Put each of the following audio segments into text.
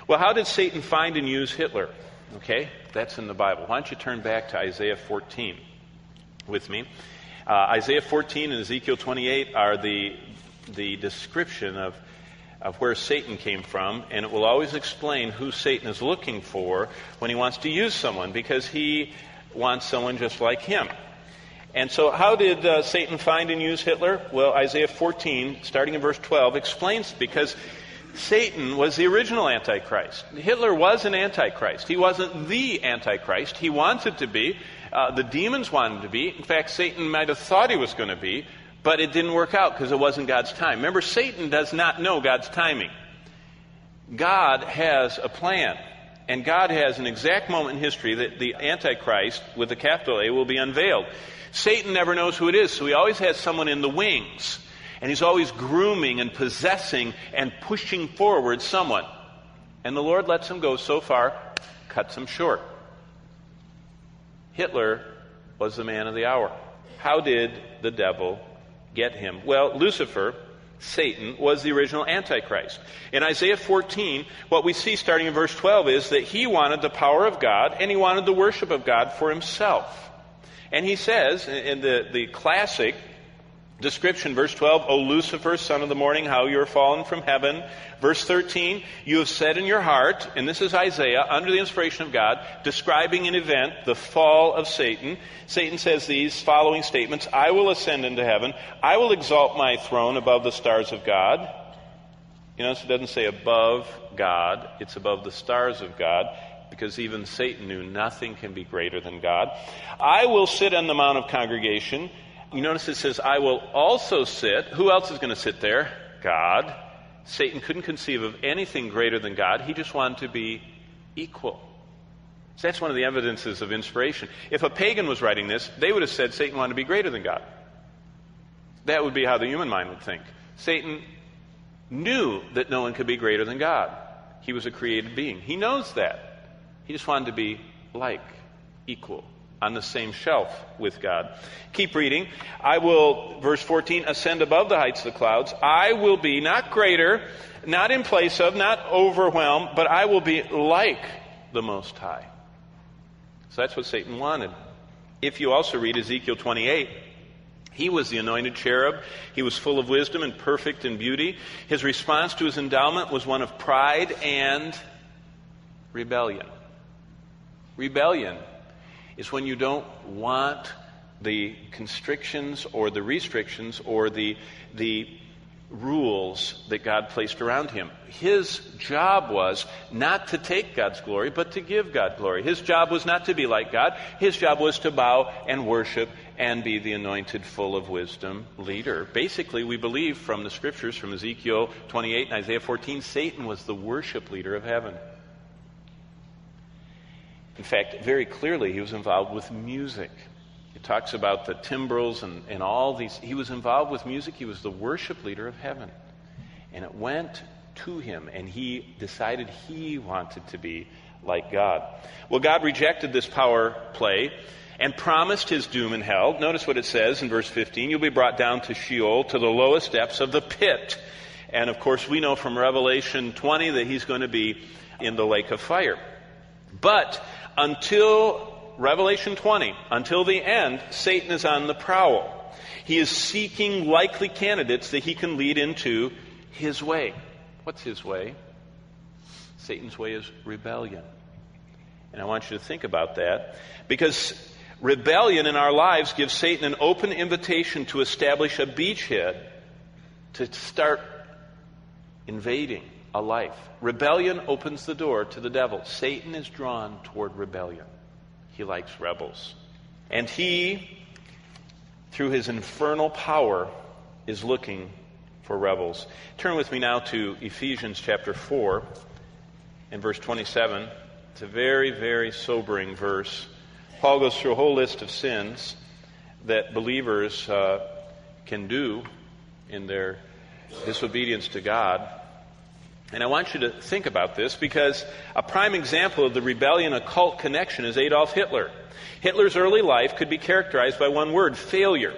Well, how did Satan find and use Hitler? Okay, that's in the Bible. Why don't you turn back to Isaiah 14 with me? Isaiah 14 and Ezekiel 28 are the description of where Satan came from, and it will always explain who Satan is looking for when he wants to use someone, because he wants someone just like him. And so how did Satan find and use Hitler? Well, Isaiah 14, starting in verse 12, explains, because Satan was the original Antichrist. Hitler was an Antichrist. He wasn't the Antichrist. He wanted to be. The demons wanted to be. In fact, Satan might have thought he was going to be, but it didn't work out because it wasn't God's time. Remember, Satan does not know God's timing. God has a plan, and God has an exact moment in history that the Antichrist, with a capital A, will be unveiled. Satan never knows who it is, so he always has someone in the wings. And he's always grooming and possessing and pushing forward someone. And the Lord lets him go so far, cuts him short. Hitler was the man of the hour. How did the devil get him? Well, Lucifer, Satan, was the original Antichrist. In Isaiah 14, what we see starting in verse 12 is that he wanted the power of God and he wanted the worship of God for himself. And he says in the classic description, verse 12, O Lucifer, son of the morning, how you are fallen from heaven. Verse 13, you have said in your heart, and this is Isaiah, under the inspiration of God, describing an event, the fall of Satan. Satan says these following statements: I will ascend into heaven. I will exalt my throne above the stars of God. You notice it doesn't say above God, it's above the stars of God, because even Satan knew nothing can be greater than God. I will sit on the mount of congregation. You notice it says, I will also sit. Who else is going to sit there? God. Satan couldn't conceive of anything greater than God. He just wanted to be equal. So that's one of the evidences of inspiration. If a pagan was writing this, they would have said Satan wanted to be greater than God. That would be how the human mind would think. Satan knew that no one could be greater than God. He was a created being. He knows that. He just wanted to be like, equal, on the same shelf with God. Keep reading. I will, verse 14, ascend above the heights of the clouds. I will be not greater, not in place of, not overwhelmed, but I will be like the Most High. So that's what Satan wanted. If you also read Ezekiel 28, he was the anointed cherub. He was full of wisdom and perfect in beauty. His response to his endowment was one of pride and rebellion. Rebellion is when you don't want the constrictions or the restrictions or the rules that God placed around him. His job was not to take God's glory, but to give God glory. His job was not to be like God. His job was to bow and worship and be the anointed, full of wisdom leader. Basically, we believe from the scriptures, from Ezekiel 28 and Isaiah 14, Satan was the worship leader of heaven. In fact, very clearly, he was involved with music. It talks about the timbrels and all these. He was involved with music. He was the worship leader of heaven. And it went to him, and he decided he wanted to be like God. Well, God rejected this power play and promised his doom in hell. Notice what it says in verse 15. You'll be brought down to Sheol, to the lowest depths of the pit. And, of course, we know from Revelation 20 that he's going to be in the lake of fire. But until Revelation 20, until the end, Satan is on the prowl. He is seeking likely candidates that he can lead into his way. What's his way? Satan's way is rebellion. And I want you to think about that, because rebellion in our lives gives Satan an open invitation to establish a beachhead, to start invading a life. Rebellion opens the door to the devil. Satan is drawn toward rebellion. He likes rebels. And he, through his infernal power, is looking for rebels. Turn with me now to Ephesians chapter 4 and verse 27. It's a very, very sobering verse. Paul goes through a whole list of sins that believers can do in their disobedience to God. And I want you to think about this, because a prime example of the rebellion occult connection is Adolf Hitler. Hitler's early life could be characterized by one word: failure.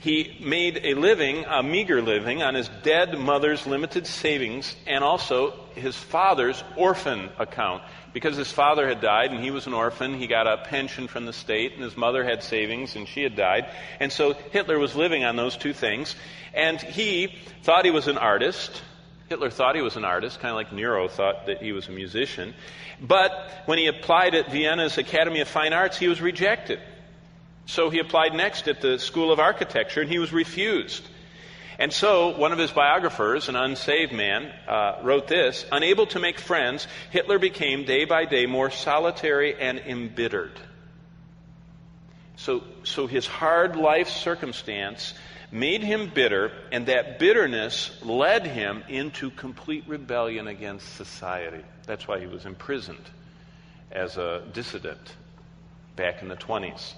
He made a living, a meager living, on his dead mother's limited savings and also his father's orphan account. Because his father had died and he was an orphan, he got a pension from the state, and his mother had savings and she had died. And so Hitler was living on those two things. And he thought he was an artist. Hitler thought he was an artist, kind of like Nero thought that he was a musician. But when he applied at Vienna's Academy of Fine Arts, he was rejected. So he applied next at the School of Architecture, and he was refused. And so one of his biographers, an unsaved man, wrote this: "Unable to make friends, Hitler became day by day more solitary and embittered." So his hard life circumstance made him bitter, and that bitterness led him into complete rebellion against society. That's why he was imprisoned as a dissident back in the 20s.